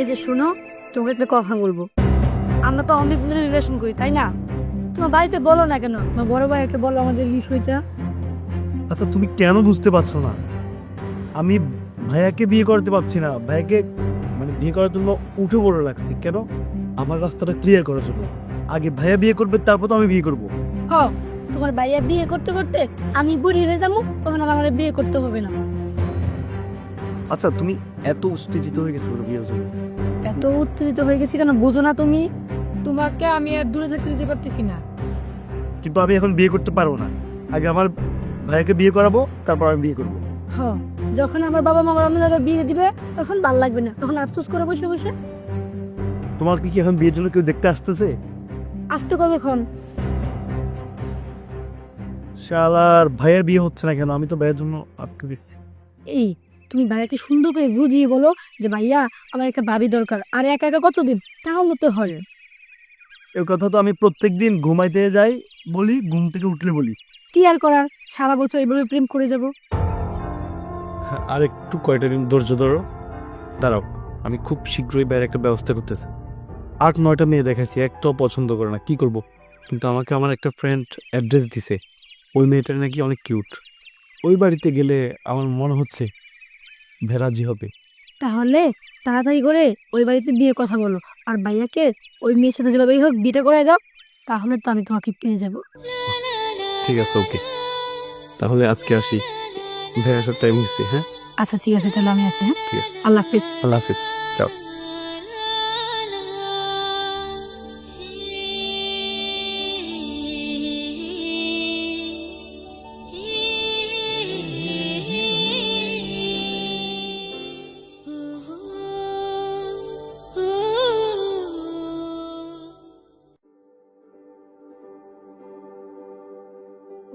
এই যে শোনো, তোমাকে একটা কথা বলবো। আমরা তো অনেক দিনের রিলেশন করি, তাই না? তোমার বাড়িতে বলো না কেন, তোমার বড় ভাইকে বলো আমাদের বিষয়টা। আচ্ছা তুমি কেন বুঝতে পারছো না? আমি ভাইয়াকে বিয়ে করতে পারছি না, ভাইয়াকে মানে বিয়ে করার জন্য উঠে পড়ে লাগছি। কেন? আমার রাস্তাটা ক্লিয়ার করার জন্য। আগে ভাইয়া বিয়ে করবে, তারপর তো আমি বিয়ে করব। হ, তোমার ভাইয়া বিয়ে করতে করতে আমি বুড়ি হয়ে যাবো, তখন আর আমার বিয়ে করতে হবে না। আচ্ছা তুমি এত উত্তেজিত হয়ে গেছো কেন বিয়ের জন্য? এত উত্তেজিত হয়ে গেছি কেন বুঝো না তুমি? তোমাকে আমি আর দূরে থাকতে দিতে পারতেছি না। কিন্তু আমি এখন বিয়ে করতে পারবো না। আগে আমার ভাইয়াকে বিয়ে করাবো, তারপর আমি বিয়ে করব। হ, যখন আমার বাবা মা অন্য জায়গায় বিয়ে দিবে তখন ভাল লাগবে না, তখন আফসোস করে বসে বসে। তোমার কি এখন বিয়ের জন্য কেউ দেখতে আসতেছে? আসতে কবে এখন? শালার ভাইয়ের বিয়ে হচ্ছে না কেন? আমি তো ভাইয়ের জন্য আটকে দিচ্ছি। এই, তুমি ভাইয়াকে সুন্দর করে বুঝিয়ে বলো যে ভাইয়া আমার একটা ভাবি দরকার, আর একা একা কতদিন, তাও মতো হয়। এই কথা তো আমি প্রত্যেকদিন ঘুমাইতে যাই বলি, ঘুম থেকে উঠলে বলি। কি আর করার, সারা বছর এভাবে প্রেম করে যাব। আর একটু কয়টা দিন ধৈর্য ধরো, দাঁড়াও। আমি খুব শীঘ্রই বাইরে একটা ব্যবস্থা করতেছি। 8-9টা মেয়ে দেখাইছি, একটাও পছন্দ করে না। কি করব? কিন্তু আমাকে আমার একটা ফ্রেন্ড অ্যাড্রেস দিছে। ওই মেয়েটা নাকি অনেক কিউট। ওই বাড়িতে গেলে আমার মনে হচ্ছে ভেরাজি হবে। তাহলে তাড়াতাড়ি করে ওই বাড়িতে বিয়ে কথা বলো, আর ভাইয়াকে ওই মেয়ের সাথে যেভাবেই হোক বিয়েটা করে দাও, তাহলে তো আমি তোমাকে পেয়ে যাব। ঠিক আছে, ওকে। তাহলে আজকে আসি, ভেড়া সব টাইম হয়েছে। হ্যাঁ আচ্ছা ঠিক আছে, তাহলে আমি আসি। হ্যাঁ, ঠিক আছে, আল্লাহ হাফিজ। আল্লাহ হাফিজ। যাও।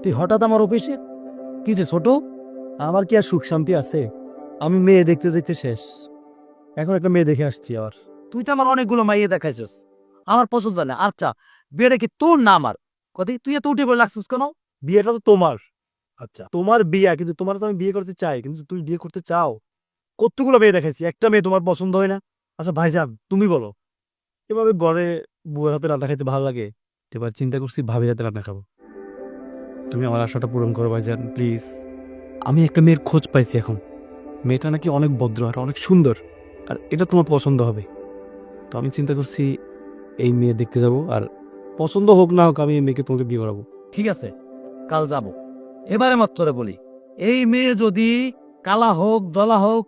তুই হঠাৎ আমার অফিসে? কি যে ছোট, আমার কি আর সুখ শান্তি আছে? আমি মেয়ে দেখতে দেখতে শেষ। এখন একটা মেয়ে দেখে আসছি আবার। তুই তো আমার অনেকগুলো মাইয়ে দেখাইছিস, আমার পছন্দ না। আচ্ছা, বিয়েটা কি তোর না আমার? কদি তুই এত উঠে পড়ে লাগছিস কেন? বিয়েটা তো তোমার। আচ্ছা তোমার বিয়ে, কিন্তু তোমার তো আমি বিয়ে করতে চাই, কিন্তু তুমি বিয়ে করতে চাও। কতগুলো মেয়ে দেখাইছি, একটা মেয়ে তোমার পছন্দ হয় না? আচ্ছা ভাইজান তুমি বলো, এভাবে ঘরে বুয়ের হাতে রান্না খাইতে ভালো লাগে? এবার চিন্তা করছি ভাবির হাতে রান্না খাবো। তুমি আমার আশাটা পূরণ করো ভাইজান, প্লিজ। আমি একটা মেয়ের খোঁজ পাইছি এখন। মেয়েটা নাকি অনেক ভদ্র আর অনেক সুন্দর, আর এটা তোমার পছন্দ হবে। তো আমি চিন্তা করছি এই মেয়ে দেখতে যাব, আর পছন্দ হোক না হোক আমি এই মেয়েকে তোমাকে বিয়ে করাবো। ঠিক আছে, কাল যাব। এবারে মাত্র বলি, এই মেয়ে যদি কালা হোক, দলা হোক,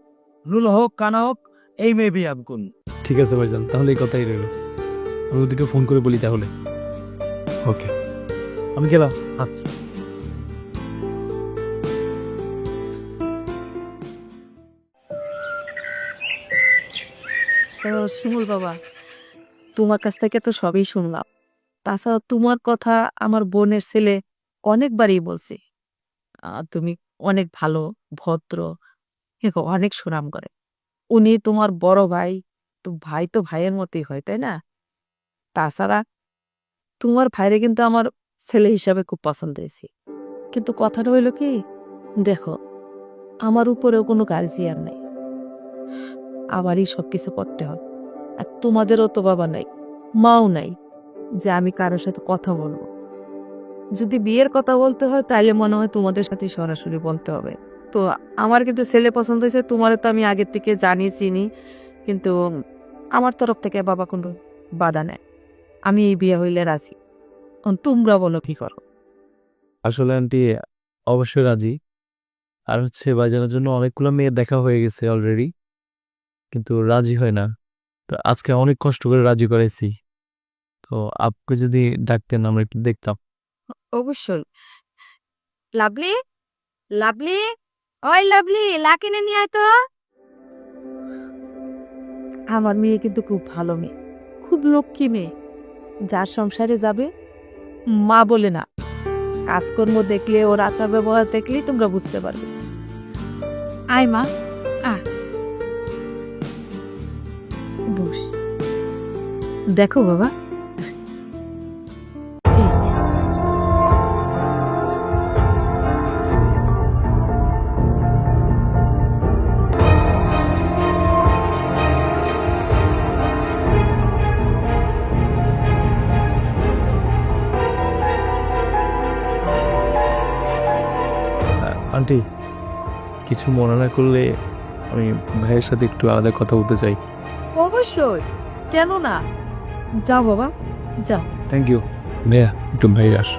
লুল হোক, কানা হোক, এই মেয়ে বিয়ে আমি করব। ঠিক আছে ভাইজান, তাহলে এই কথাই রইল। আমি ওদেরকে ফোন করে বলি তাহলে। ওকে, আমি গেলাম। আচ্ছা। শিমুল বাবা, তোমার কাছ থেকে তো সবই শুনলাম। তাছাড়া তোমার কথা আমার বোনের ছেলে অনেকবারই বলছে। তুমি অনেক ভালো, ভদ্র, অনেক সুনাম করে। উনি তোমার বড় ভাই, তো ভাই তো ভাইয়ের মতোই হয়, তাই না? তাছাড়া তোমার ভাইরে কিন্তু আমার ছেলে হিসাবে খুব পছন্দ হয়েছে। কিন্তু কথাটা হইলো কি, দেখো, আমার উপরেও কোনো গার্জিয়ান নেই, আমারই সবকিছু করতে হয়। আর তোমাদেরও তো বাবা নাই, মাও নাই, যে আমি কারোর সাথে কথা বলবো। যদি বিয়ের কথা বলতে হয় তাহলে মনে হয় তোমাদের সাথে সরাসরি বলতে হবে। তো আমার কিন্তু ছেলে পছন্দ হয়েছে, তোমারও তো আমি আগের থেকে জানি, চিনি। কিন্তু আমার তরফ থেকে বাবা কোনো বাধা নেই, আমি এই বিয়ে হইলে রাজি। তোমরা বলো কি করো? আসলে আন্টি অবশ্যই রাজি। আর হচ্ছে ভাইজানের জন্য অনেকগুলো মেয়ে দেখা হয়ে গেছে অলরেডি, কিন্তু রাজি হয় না। তো আজকে অনেক কষ্ট করে রাজি করাইছি। তো আপনি যদি ডাকতেন আমরা একটু দেখতাম। অবশ্যই। লাভলি, লাভলি, ওই লাভলি, লাকিনে নিয়ে আয় তো। আমার মেয়ে কিন্তু খুব ভালো মেয়ে, খুব লক্ষ্মী মেয়ে, যার সংসারে যাবে মা বলে না, কাজকর্ম দেখলে, ওর আচার ব্যবহার দেখলেই তোমরা বুঝতে পারবে। আয় মা, আ বস। দেখো বাবা, এই যে। আন্টি কিছু মনে না করলে আমি ভাইয়ের সাথে একটু আলাদা কথা বলতে চাই। অবশ্যই, কেন না? যাও বাবা, যাও। থ্যাংক ইউ ভাইয়া, একটু ভাই আস।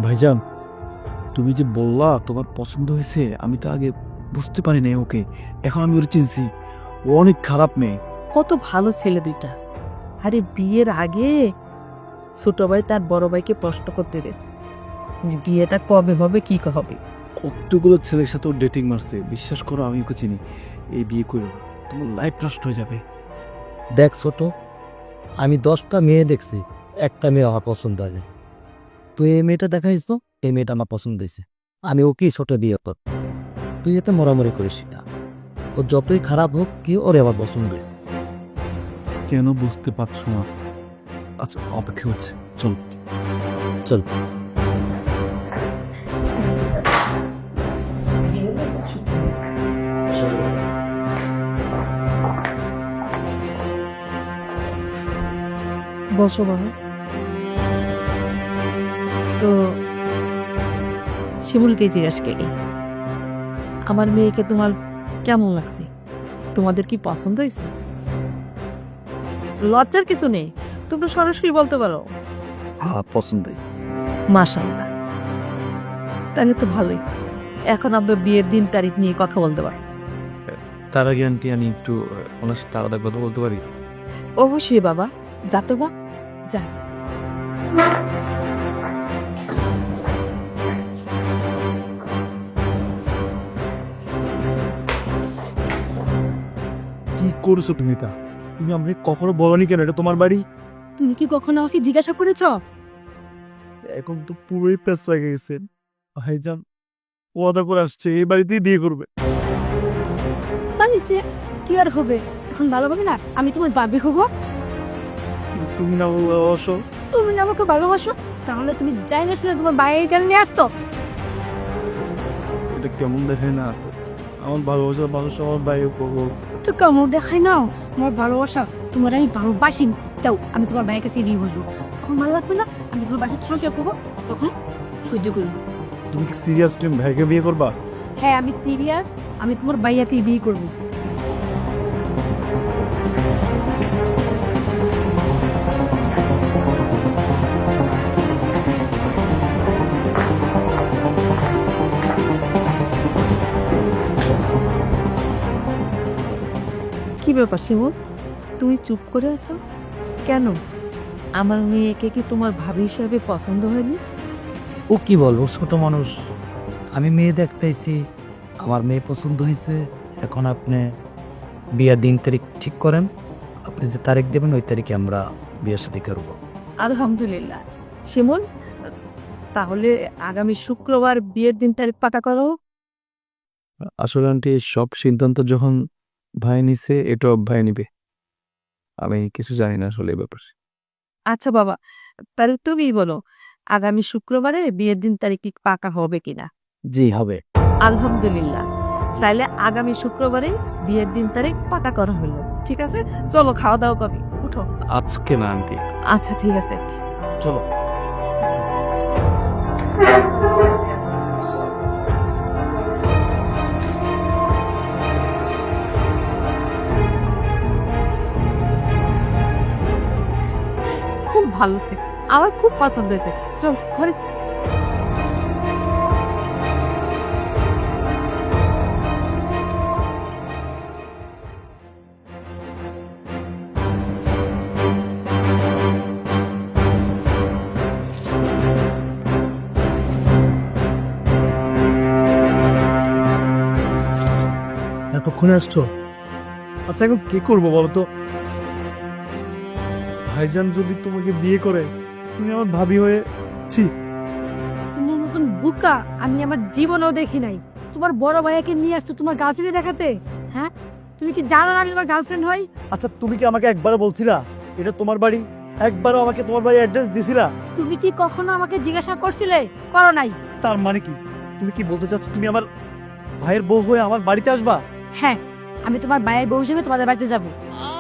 ভাইজান, তুমি যে বললা তোমার পছন্দ হয়েছে, আমি তো আগে বুঝতে পারি নাই ওকে, এখন আমি ওর চিনছি। ও অনেক খারাপ মেয়ে। কত ভালো ছেলে দুইটা। আরে বিয়ের আগে ছোট ভাই তার বড় ভাইকে প্রশ্ন করতে গেছে যে বিয়েটা কবে হবে, কি হবে। কতগুলো ছেলের সাথে ও ডেটিং মারছে, বিশ্বাস করো আমি ওকে চিনি। এই বিয়ে করো না, তোমার লাইফ নষ্ট হয়ে যাবে। দেখ ছোট, আমি 10টা মেয়ে দেখছি, একটা মেয়ে আমার পছন্দ হয় না। তুই এই মেয়েটা দেখাইছ তো, এই মেয়েটা আমার পছন্দ হয়েছে, আমি ওকেই ছোট বিয়ে কর। তুই এতে মরামরি করিস না, ও যতই খারাপ হোক কি ওরে আমার পছন্দ হয়েছে। কেন বুঝতে পারছো না? আচ্ছা অপেক্ষা হচ্ছে, চল। চল। বসো বাবা। তো শিমুলকে জিজ্ঞাসা করি, আমার মেয়েকে তোমার কেমন লাগছে? তোমাদের কি পছন্দ হয়েছে? লজ্জার কিছু নেই, তোমরা সরাসরি বলতে পারো। হ্যাঁ, পছন্দ হয়েছে। মাশাআল্লাহ, তাহলে তো ভালোই। এখন আমরা বিয়ের দিন তারিখ নিয়ে কথা বলতে পারি। তার আগে আন্টি আমি একটু ওনার সাথে আলাদা কথা বলতে পারি? অবশ্যই বাবা, যা তো বা, যা। কি করছো তুমি? তা তুমি আমাকে কখনো বলনি কেন এটা তোমার বাড়ি? তুমি কি কখনো আমাকে জিজ্ঞাসা করেছ? এখন তো পুরোই পেস লাগে গেছে। ভাইজান ওয়াদা করে আসছে এই বাড়িতেই বিয়ে করবে। বানিয়েছে কি আর হবে? এখন ভালো হবে না? আমি তোমার বাবি হবো। তুমি না ভালোবাসো? তুমি না আমাকে ভালোবাসো, তাহলে তুমি যাই না শুনে তোমার বাইরে কেন নিয়ে আসতো? এটা কেমন দেখায় না? আমার ভালোবাসার মানুষ আমার বাইরে করবো। তো কেমন দেখাই নাও আমার ভালোবাসা, তোমার আমি ভালোবাসি। যাও, আমি তোমার বাইরের কাছে দিয়ে বসবো। তখন ভালো লাগবে না? আমি তোমার বাসায় ছোট করবো, তখন সহ্য করবো। তুমি কি সিরিয়াস? তুমি ভাইকে বিয়ে করবা? হ্যাঁ, আমি সিরিয়াস। আমি তোমার ভাইয়াকেই বিয়ে করবো। কি ব্যাপার শিমুল, তুমি চুপ করে আছো কেন? আমার মেয়েকে কি তোমার ভাবি হিসাবে পছন্দ হয়নি? ও কি বলবো, ছোট মানুষ। আমি মেয়ে দেখতেছি, আমার মেয়ে পছন্দ হয়েছে। এখন আপনি বিয়ের দিন তারিখ ঠিক করেন, আপনি যে তারিখ দেবেন ওই তারিখে আমরা বিয়ের সাথে করবো। আলহামদুলিল্লাহ। শিমুল, তাহলে আগামী শুক্রবার বিয়ের দিন তারিখ পাকা করো। আসলে আন্টি সব সিদ্ধান্ত যখন ভাই নিছে, এটাও ভাই নিবে। আমি কিছু জানি না আসলে এই ব্যাপারে। আচ্ছা বাবা, তাহলে তুমিই বলো আগামী শুক্রবারে বিয়ের দিন তারিখ কি পাকা হবে কিনা? জি হবে। আলহামদুলিল্লাহ, তাহলে আগামী শুক্রবারে বিয়ের দিন তারিখ পাকা করা হলো। ঠিক আছে, চলো খাওয়া দাওয়া করবি, উঠো। আজকে না আন্টি। আচ্ছা ঠিক আছে, চলো। খুব ভালো সে, আমার খুব পছন্দ হয়েছে। চল ঘরে। এতক্ষণে আসছো? আচ্ছা এখন কি করবো বলো তো? ভাইজান যদি তোমাকে বিয়ে করে, তুমি আমার ভাবি হয়ে ছি। তোমার মতন বুকা আমি আমার জীবনেও দেখি নাই। তোমার বড় ভাইয়াকে নিয়ে আসতো তোমার গার্লফ্রেন্ডে দেখাতে। হ্যাঁ, তুমি কি জানো না আমি তোমার গার্লফ্রেন্ড হই? আচ্ছা তুমি কি আমাকে একবারও বলছিলা এটা তোমার বাড়ি? একবারও আমাকে তোমার বাড়ির অ্যাড্রেস দিছিলা? তুমি কি কখনো আমাকে জিজ্ঞাসা করছিলে? করো নাই। তার মানে কি? তুমি কি বলতে চাচ্ছ তুমি আমার ভাইয়ের বউ হয়ে আমার বাড়িতে আসবা? হ্যাঁ, আমি তোমার ভাইয়ের বউ হিসেবে তোমাদের বাড়িতে যাব।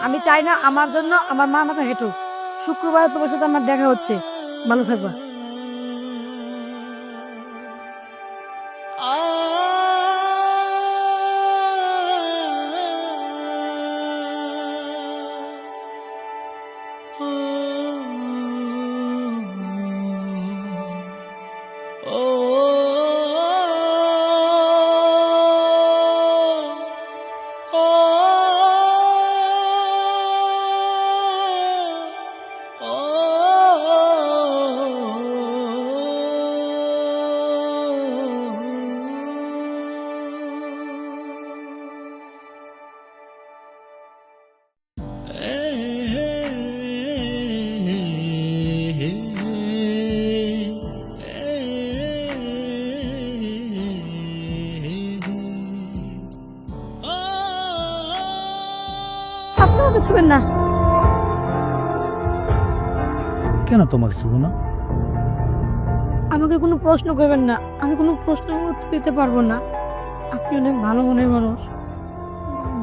আমি চাই না আমার জন্য আমার মা মাথা হেঁটো। শুক্রবার তোমার সাথে আমার দেখা হচ্ছে। ভালো থাকবা। আপনারা তো ছুবেন না। কেন তোমাকে ছিল না? আমাকে কোনো প্রশ্ন করবেন না, আমি কোনো প্রশ্নের উত্তর দিতে পারবো না। আপনি অনেক ভালো মনের মানুষ,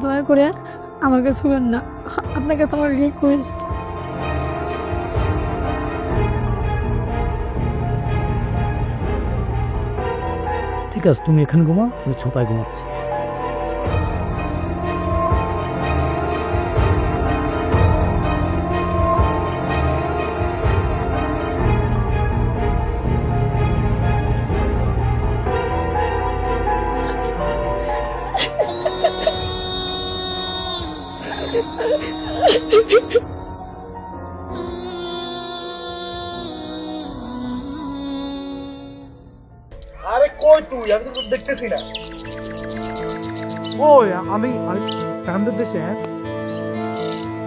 দয়া করে আমার কাছে ছুবেন না। আপনার কাছে আমার রিকোয়েস্ট। ঠিক আছে, তুমি এখানে ঘুমাও, আমি ছোপায় ঘুমাচ্ছি। আরে কই তুই? আমি তো দেখতেছি না। কই? আমি কান্দের দেশে? হ্যাঁ,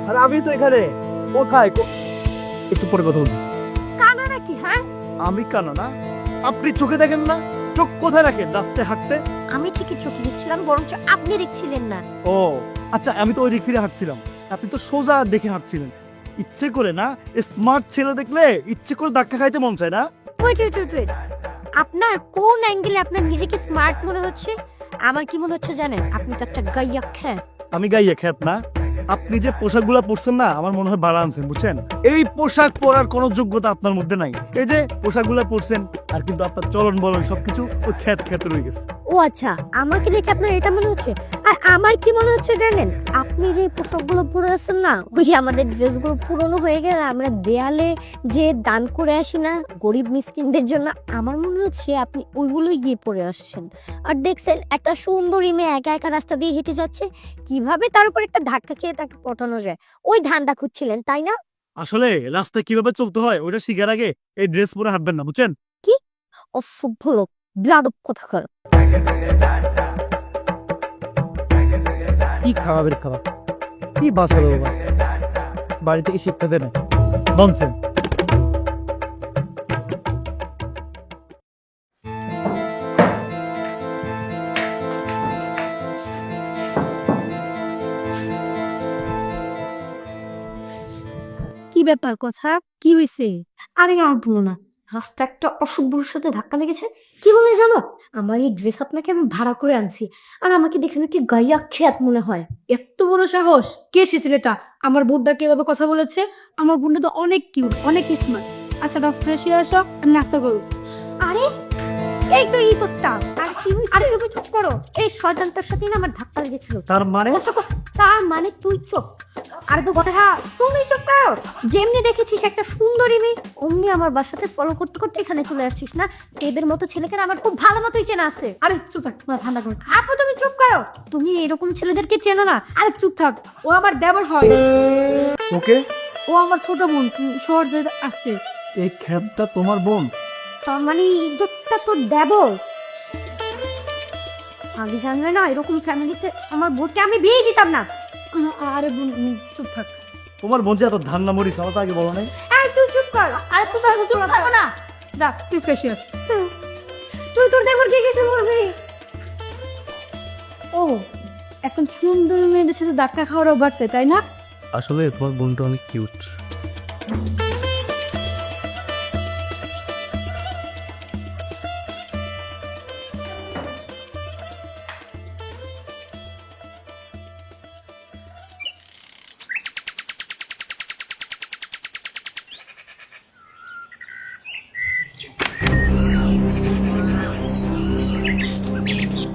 আরে আমি তো এখানে। কোথায়? একটু পরে কথা বলতেছি। কানা নাকি? হ্যাঁ, আমি কানা না? আপনি চোখে দেখেন না? চোখ কোথায় রাখেন? রাস্তায় হাঁটতে? আমি ঠিকই চোখে দেখছিলাম, বরঞ্চ আপনি দেখছিলেন না। ও আচ্ছা, আমি তো ওই দিক ফিরে হাঁটছিলাম, আপনি তো সোজা দেখে হাঁটছিলেন। ইচ্ছে করে না? স্মার্ট ছেলে দেখলে ইচ্ছে করে ধাক্কা খাইতে মন চায় না? ওয়েট ওয়েট ওয়েট ওয়েট, আপনার কোন অ্যাঙ্গেলে আপনার নিজেকে স্মার্ট মনে হচ্ছে? আমার কি মনে হচ্ছে জানেন? আপনি তো একটা গাইয়া খ্যাত। আমি গাইয়ে খ্যাত না। আপনি যে পোশাকগুলো পরছেন না, আমার মনে হয় বাড়া আনছেন, বুঝছেন? এই পোশাক পরার কোনো যোগ্যতা আপনার মধ্যে নাই। এই যে পোশাকগুলো পরছেন, আর কিন্তু আপনার চলন বলন সবকিছু ওই খ্যাত খ্যাত রয়ে গেছে। ও আচ্ছা, আমাকে দেখে আপনার এটা মনে হচ্ছে। আর আমার কি মনে হচ্ছে জানেন? আপনি যে পোশাকগুলো পরে আছেন না, ওই যে আমাদের ড্রেসগুলো পুরনো হয়ে গেলে আমরা দেয়ালে যে দান করে আসি না গরিব মিসকিনদের জন্য, আমার মনে হচ্ছে আপনি ওইগুলোই গিয়ে পরে আসছেন। আর দেখছেন একটা সুন্দরী মেয়ে একা একা রাস্তা দিয়ে হেঁটে যাচ্ছে, কিভাবে তার উপর একটা ধাক্কা খেয়ে তাকে পটানো যায়, ওই ধান্দা খুঁজছিলেন তাই না? আসলে রাস্তায় কিভাবে চলতে হয় ওটা শিখার আগে এই ড্রেস পরে হাঁটবেন না, বুঝছেন? অসভ্য লোক, বেয়াদব কোথাকার। কি খাওয়াবের খাবার, কি বাঁচাবে বাবা, বাড়ি থেকে শিক্ষা দেবে বলছেন কি ব্যাপার? কথা কি হয়েছে? আরে আর বলো না, রাস্তা একটা অসভ্যর সাথে ধাক্কা লেগেছে। কি বলে জানো? আমার এই ড্রেস আপনাকে আমি ভাড়া করে আনছি, আর আমাকে দেখে নাকি গাইয়া খেয়াত মনে হয়। এত বড় সাহস! কে সে ছেলেটা? আমার বোনটা কিভাবে কথা বলেছে? আমার বোনটা তো অনেক কিউট, অনেক স্মার্ট। আচ্ছা দাও, ফ্রেশ হয়ে আসো, আমি নাস্তা করবো। আরে এই তো এই তোরটা। আর কি হয়েছে? আরে তুমি চুপ করো, এই শয়তানটার সাথে না আমার ধাক্কা লেগেছিল। তার মানে? তার মানে তুই চুপ। আর তো কথা, তুমি চুপ করো। যেমনি দেখেছিস একটা সুন্দরী মেয়ে, অমনি আমার বাসাতে ফলো করতে করতে এখানে চলে আসছিস না? এদের মতো ছেলেকে না আমার খুব ভালো মতোই চেনা আছে। আরে চুপ থাক, তোমার ঠান্ডা করো। আপু তুমি চুপ করো, তুমি এরকম ছেলেদেরকে চেনো না। আরে চুপ থাক, ও আমার দেবর হয়। ওকে, ও আমার ছোট বোন, শহর যেতে আসছে। এই খ্যাতটা তোমার বোন? তার মানে ইজ্জতটা তোর দেবর। আগে জানলে না এরকম ফ্যামিলিতে আমার বোনকে আমি বিয়ে দিতাম না। আরে বোন চুপ থাক। তোমার বোন যে এত ধান্না মরিস, আমার তো আগে বলো নাই। এই তুই চুপ কর। আরে তুই তাহলে চুপ থাকো না। যা তুই ফ্রেশ হয়ে আস। তুই তোর দেবরকে কিছু বলবি? ও এখন সুন্দর মেয়েদের সাথে ধাক্কা খাওয়ারও বাড়ছে, তাই না? আসলে তোমার বোনটা অনেক কিউট।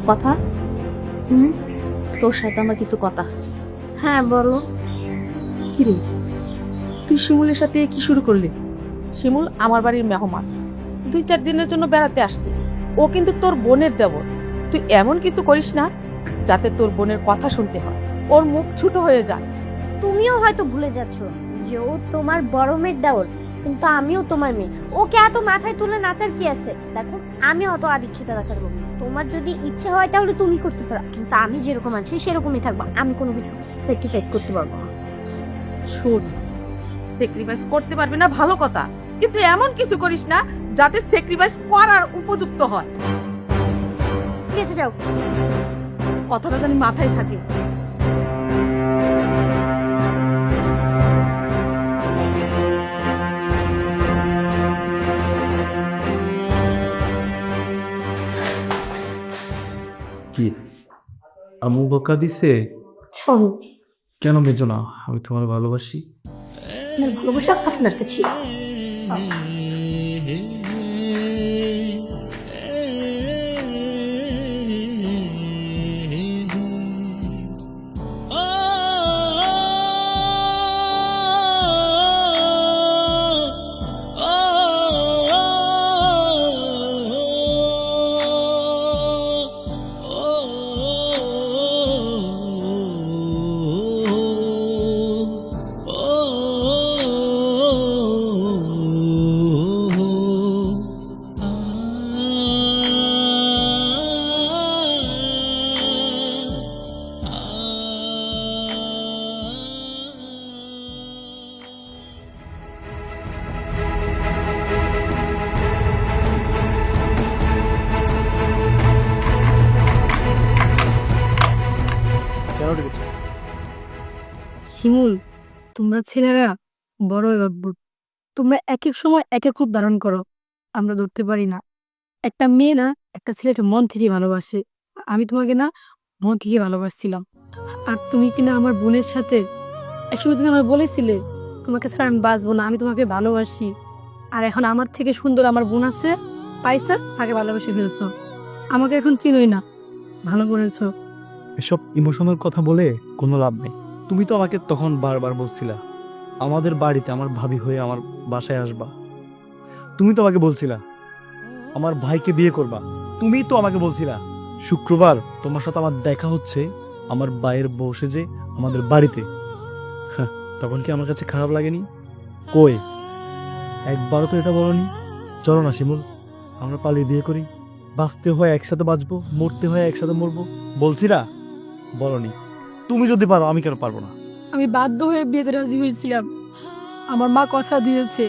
কথা তোর সাথে আমার কিছু কথা আছে। হ্যাঁ বলো। কিরে, তুই শিমুলের সাথে কি শুরু করলি? শিমুল আমার বাড়ির মেহমান, 2-4 দিনের জন্য বেড়াতে আসছে। ও কিন্তু তোর বোনের দেবর। তুই এমন কিছু করিস না যাতে তোর বোনের কথা শুনতে হয়, ওর মুখ ছোট হয়ে যায়। তুমিও হয়তো ভুলে যাচ্ছ যে ও তোমার বড় মেয়ের দেওর, কিন্তু আমিও তোমার মেয়ে। ওকে এত মাথায় তুলে নাচার কি আছে? দেখো, আমি অত আদিক্ষিতা দেখাবো। তোমার যদি ইচ্ছে হয় তাহলে তুমি করতে পারো, কিন্তু আমি যেরকম আছি সেরকমই থাকবো। আমি কোনো কিছু স্যাক্রিফাইস করতে পারবো না। শোন, স্যাক্রিফাইস করতে পারবি না ভালো কথা, কিন্তু এমন কিছু করিস না যাতে স্যাক্রিফাইস করার উপযুক্ত হয়। ঠিক আছে, যাও। কথাটা জানি মাথায় থাকে। কি আম্মু বকা দিছে? শোন, কেন মেজো না? আমি তোমার ভালোবাসি। আমার ভালোবাসা আপনার কাছে। কেন ডেকেছো? শিমুল, তোমরা ছেলেরা বড় অদ্ভুত। তোমরা এক এক সময় এক এক রূপ ধারণ করো, আমরা ধরতে পারি না। একটা মেয়ে না একটা ছেলেকে মন থেকে ভালোবাসে। আমি তোমাকে না মন থেকে ভালোবাসছিলাম। আর তুমি কিনা আমার বোনের সাথে একসময় তুমি আমায় বলেছিলে তোমাকে ছাড়া আমি বাঁচবো না, আমি তোমাকে ভালোবাসি। আর এখন আমার থেকে সুন্দর আমার বোন আছে, পাইছা তাকে ভালোবেসে ফেলছো। আমাকে এখন চিনোই না, ভালো করেছো। এসব ইমোশনাল কথা বলে কোনো লাভ নেই। তুমি তো আমাকে তখন বারবার বলছিলা আমাদের বাড়িতে আমার ভাবি হয়ে আমার বাসায় আসবা। তুমি তো আমাকে বলছিলা আমার ভাইকে বিয়ে করবা। তুমি তো আমাকে বলছিলা শুক্রবার তোমার সাথে আমার দেখা হচ্ছে আমার ভাইয়ের বসে যে আমাদের বাড়িতে। হ্যাঁ, তখন কি আমার কাছে খারাপ লাগেনি? কই, একবারও তো এটা বলনি। চলো না শিমুল, আমরা পালিয়ে বিয়ে করি। বাঁচতে হয় একসাথে বাঁচবো, মরতে হয় একসাথে মরবো। বলছিলা? বলনি। তুমি যদি পারো আমি কেন পারবো না? আমি বাধ্য হয়ে বিয়েতে রাজি হয়েছিলাম, আমার মা কথা দিয়েছে।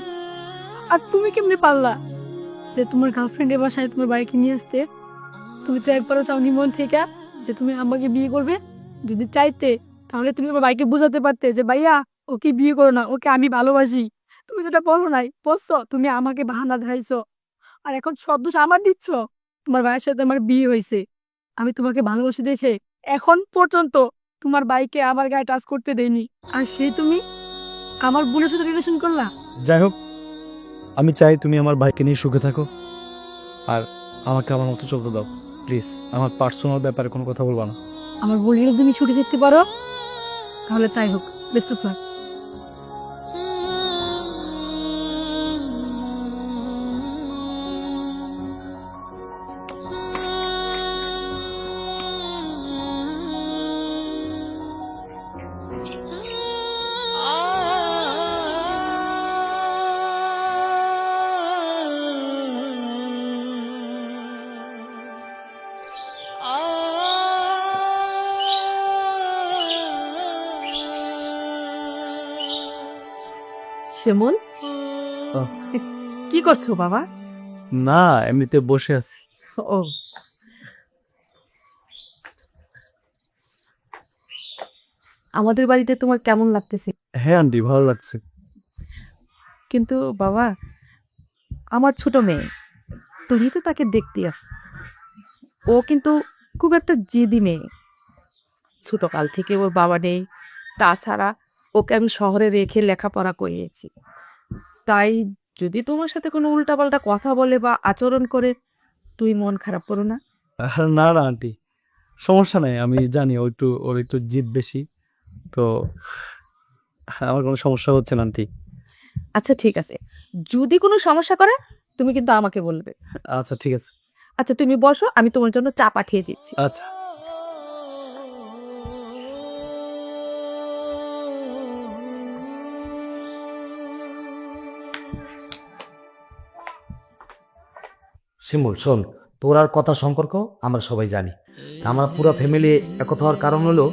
আর তুমি কেমনে পারলা যে তোমার গার্লফ্রেন্ডের বাসায় তোমার বাইকে নিয়ে আসতে? তুমি তো একবারও চাওনি মন থেকে যে তুমি আমাকে বিয়ে করবে। যদি চাইতে তাহলে তুমি তোমার বাইকে বোঝাতে পারতে যে ভাইয়া ওকে বিয়ে করো না, ওকে আমি ভালোবাসি। তুমি তো এটা বলো নাই, বলছো তুমি আমাকে বাহানা ধরাইছো। আর এখন সব দোষ আমার দিচ্ছ। তোমার ভাইয়ের সাথে আমার বিয়ে হয়েছে, আমি তোমাকে ভালোবাসি দেখে এখন পর্যন্ত তোমার বাইকে আমার গায়ে টাচ করতে দেয়নি। আর সেই তুমি আমার বোনের সাথে রিলেশন করলা। যাই হোক, আমি চাই তুমি আমার ভাইকে নিয়ে সুখে থাকো আর আমাকে আমার মতো চলতে দাও প্লিজ। আমার পার্সোনাল ব্যাপারে কোনো কথা বলবা না। আমার বোনের যদি তুমি ছুটে যেতে পারো তাহলে তাই হোক। Best of luck. শিমুল, কি করছো বাবা? না, এমনিতে বসে আছি। ও, আমাদের বাড়িতে তোমার কেমন লাগতেছে? হ্যাঁ আন্টি, ভালো লাগছে। কিন্তু বাবা, আমার ছোট মেয়ে, তুমি তো তাকে দেখতে ও কিন্তু খুব একটা জেদি মেয়ে। ছোটকাল থেকে ওর বাবা নেই, তাছাড়া ওকে আমি শহরে রেখে লেখাপড়া করিয়েছি। তাই যদি তোমার সাথে কোনো উল্টাপাল্টা কথা বলে বা আচরণ করে, তুই মন খারাপ করো না। না না আন্টি, সমস্যা নাই, আমি জানি ওর একটু জিদ বেশি, তো আমার কোনো সমস্যা হচ্ছে না আন্টি। আচ্ছা ঠিক আছে, যদি কোনো সমস্যা করে তুমি কিন্তু আমাকে বলবে। আচ্ছা ঠিক আছে। আচ্ছা তুমি বসো, আমি তোমার জন্য চা পাঠিয়ে দিচ্ছি। আচ্ছা। শিমুল শোন, তোর আর কথা সম্পর্ক আমরা সবাই জানি। আমরা পুরো ফ্যামিলি একতা হওয়ার কারণ হলো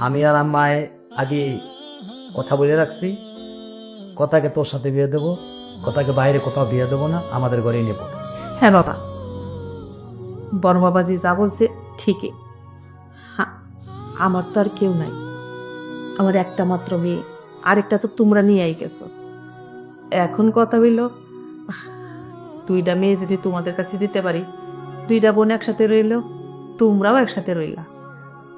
আমি আর আম্মায় আগে কথা বলে রাখছি, কথাকে তোর সাথে বিয়ে দেবো, কথাকে বাইরে কোথাও বিয়ে দেবো না, আমাদের ঘরেই নেব। হ্যাঁ বাবা, বড় বাবাজি যা বলছে ঠিকই। হ্যাঁ, আমার তো আর কেউ নাই, আমার একটা মাত্র মেয়ে, আরেকটা তো তোমরা নিয়েই গেছো। এখন কথা হইল, দুইটা মেয়ে যদি তোমাদের কাছে দিতে পারি, দুইটা বোন একসাথে রইল, তোমরাও একসাথে রইলা।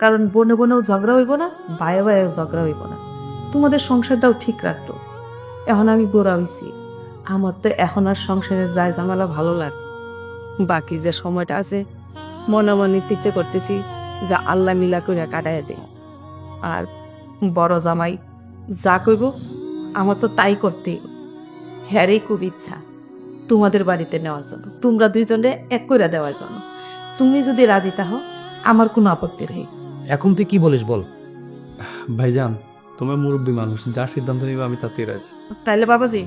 কারণ বোনে বোনেও ঝগড়া হইব না, ভাইয়ে ভাইয়েও ঝগড়া হইব না, তোমাদের সংসারটাও ঠিক রাখতো। এখন আমি গোড়া হইছি, আমার তো এখন আর সংসারের যায় ঝামেলা ভালো লাগে। বাকি যে সময়টা আছে মনে মনে চিন্তা করতেছি যা আল্লাহ মিলা করে কাটাইয়া দে। আর বড় জামাই যা কইব আমার তো তাই করতেই, হ্যারেই খুব ইচ্ছা তোমাদের বাড়িতে নেওয়ার জন্য, তোমরা দুইজনে এক করে দেওয়ার জন্য। তুমি যদি রাজি তাহো আমার কোনো আপত্তি নেই। এখন তুই কি বলিস বল? ভাইজান, তোমার মুরব্বী মানুষ, যা সিদ্ধান্ত নিবে আমি তাতেই রাজি। তাইলে বাবাজি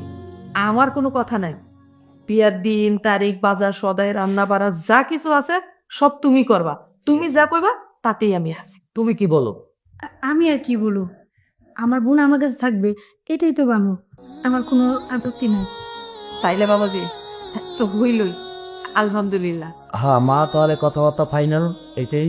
আমার কোনো কথা নাই, বিয়ার দিন তারিখ বাজার সদাই রান্না বাড়া যা কিছু আছে সব তুমি করবা, তুমি যা কইবা তাতেই আমি আছি। তুমি কি বলো? আমি আর কি বলবো, আমার বোন আমার কাছে থাকবে, এটাই তো বানো, আমার কোনো আপত্তি নাই। তাইলে বাবাজি তো হইলই, আলহামদুলিল্লাহ। হ্যাঁ মা, তাহলে কথাবার্তা ফাইনাল এটাই।